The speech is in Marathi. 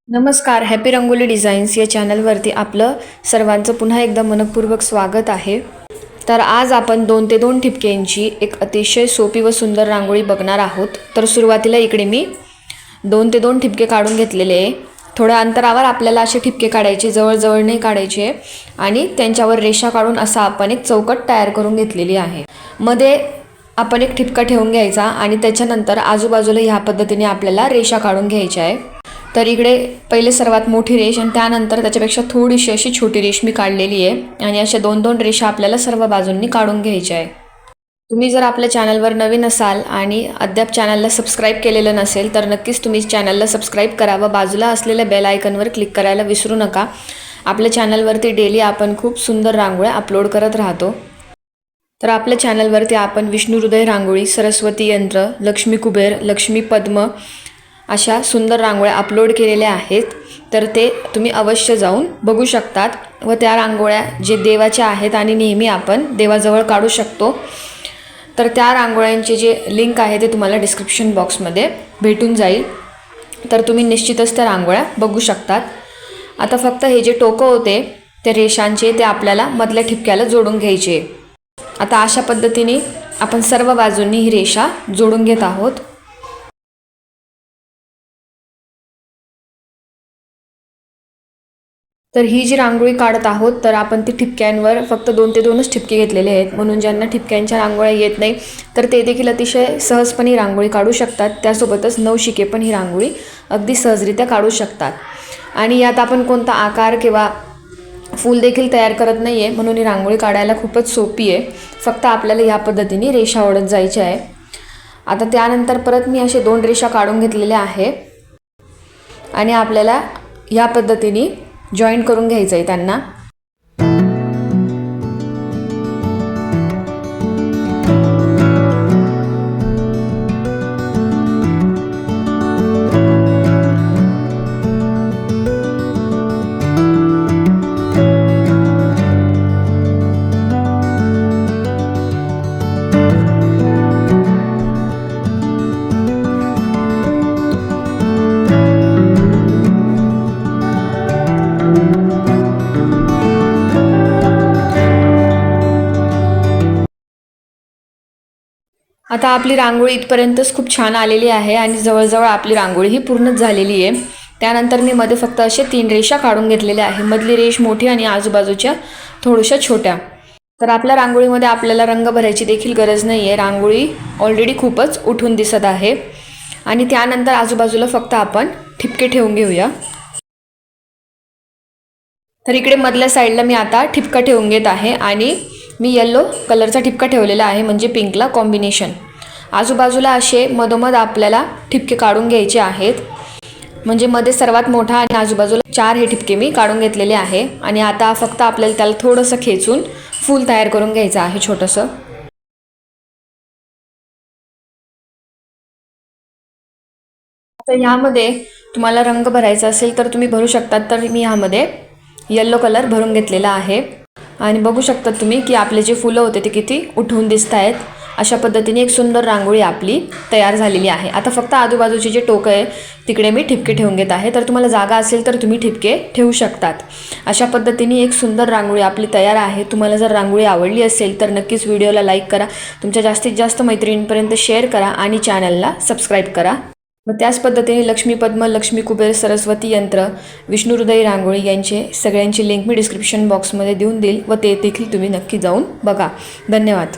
नमस्कार, हॅपी रंगोली डिझाईन्स या चॅनलवरती आपलं सर्वांचं पुन्हा एकदा मनपूर्वक स्वागत आहे. तर आज आपण 2 ते 2 ठिपक्यांची एक अतिशय सोपी व सुंदर रांगोळी बघणार आहोत. तर सुरुवातीला इकडे मी 2 ते 2 ठिपके काढून घेतलेले आहे. थोड्या अंतरावर आपल्याला असे ठिपके काढायचे, जवळ नाही काढायचे आणि त्यांच्यावर रेषा काढून असा आपण एक चौकट तयार करून घेतलेली आहे. मध्ये आपण एक ठिपका ठेवून घ्यायचा आणि त्याच्यानंतर आजूबाजूला ह्या पद्धतीने आपल्याला रेषा काढून घ्यायच्या आहे. तर इकडे पहिले सर्वात मोठी रेष आणि त्यानंतर त्याच्यापेक्षा थोडीशी अशी छोटी रेष मी काढलेली आहे आणि अशा 2-2 रेषा आपल्याला सर्व बाजूंनी काढून घ्यायच्या आहे. तुम्ही जर आपल्या चॅनलवर नवीन असाल आणि अद्याप चॅनलला सबस्क्राईब केलेलं नसेल तर नक्कीच तुम्ही चॅनलला सबस्क्राईब करा व बाजूला असलेल्या बेल आयकॉनवर क्लिक करायला विसरू नका. आपल्या चॅनलवरती डेली आपण खूप सुंदर रांगोळ्या अपलोड करत राहतो. तर आपल्या चॅनलवरती आपण विष्णू हृदय रांगोळी, सरस्वती यंत्र, लक्ष्मी कुबेर, लक्ष्मी पद्म अशा सुंदर रांगोळ्या अपलोड केलेल्या आहेत. तर ते तुम्ही अवश्य जाऊन बघू शकतात व त्या रांगोळ्या जे देवाच्या आहेत आणि नेहमी आपण देवाजवळ काढू शकतो. तर त्या रांगोळ्यांचे जे लिंक आहे ते तुम्हाला डिस्क्रिप्शन बॉक्समध्ये भेटून जाईल. तर तुम्ही निश्चितच त्या रांगोळ्या बघू शकतात. आता फक्त हे जे टोकं होते त्या रेषांचे ते आपल्याला मधल्या ठिपक्याला जोडून घ्यायचे. आता अशा पद्धतीने आपण सर्व बाजूंनी ही रेषा जोडून घेत आहोत. तर ही जी रांगोळी काढत आहोत तर आपण ती ठिपक्यांवर फक्त 2 ते 2च ठिपके घेतलेले आहेत. म्हणून ज्यांना ठिपक्यांच्या रांगोळ्या येत नाही तर ते देखील अतिशय सहजपणे रांगोळी काढू शकतात. त्यासोबतच नवशिके पण ही रांगोळी अगदी सहजरित्या काढू शकतात. आणि यात आपण कोणता आकार किंवा फूल देखील तयार करत नाही आहे, म्हणून ही रांगोळी काढायला खूपच सोपी आहे. फक्त आपल्याला ह्या पद्धतीने रेषा ओढत जायच्या आहे. आता त्यानंतर परत मी असे 2 रेषा काढून घेतलेल्या आहे आणि आपल्याला ह्या पद्धतीने जॉईंट करून घ्यायचं आहे त्यांना. आता आपली रांगोळी इथपर्यंतच खूप छान आलेली आहे आणि जवळजवळ आपली रांगोळी ही पूर्णच झालेली आहे. त्यानंतर मी मध्ये फक्त असे 3 रेषा काढून घेतलेल्या आहे. मधली रेष मोठी आणि आजूबाजूच्या थोड्याशा छोट्या. तर आपल्या रांगोळीमध्ये आपल्याला रंग भरायची देखील गरज नाही आहे. रांगोळी ऑलरेडी खूपच उठून दिसत आहे. आणि त्यानंतर आजूबाजूला फक्त आपण ठिपके ठेवून घेऊया. तर इकडे मधल्या साईडला मी आता ठिपका ठेवून घेत आहे आणि मी येलो कलरचा ठिपका ठेवलेला आहे, म्हणजे पिंकला कॉम्बिनेशन. आजूबाजूला असे मधोमध आपल्याला ठिपके काढून घ्यायचे आहेत. म्हणजे मध्ये सर्वात मोठा आणि आजूबाजूला 4 हे ठिपके मी काढून घेतलेले आहे. आणि आता फक्त आपल्याला त्याला थोडंसं खेचून फूल तयार करून घ्यायचं आहे छोटंसं. तर ह्यामध्ये तुम्हाला रंग भरायचा असेल तर तुम्ही भरू शकतात. तर मी ह्यामध्ये येलो कलर भरून घेतलेला आहे आणि बघू शकता तुम्ही की आपले जे फुलं होते ते किती उठून दिसत आहेत. अशा पद्धतीने एक सुंदर रांगोळी आपली तयार झालेली आहे. आता फक्त आजूबाजूचे जे टोकं आहे तिकडे मी ठिपके ठेवून घेत आहे. तर तुम्हाला जागा असेल तर तुम्ही ठिपके ठेवू शकतात. अशा पद्धतीने एक सुंदर रांगोळी आपली तयार आहे. तुम्हाला जर रांगोळी आवडली असेल तर नक्कीच व्हिडिओला लाईक करा, तुमच्या जास्तीत जास्त मैत्रिणींपर्यंत शेअर करा आणि चॅनलला सबस्क्राईब करा. व त्याच पद्धतीने लक्ष्मी पद्म, लक्ष्मी कुबेर, सरस्वती यंत्र, विष्णू हृदय रांगोळी यांचे सगळ्यांची लिंक मी डिस्क्रिप्शन बॉक्समध्ये देऊन देईल व ते देखील तुम्ही नक्की जाऊन बघा. धन्यवाद.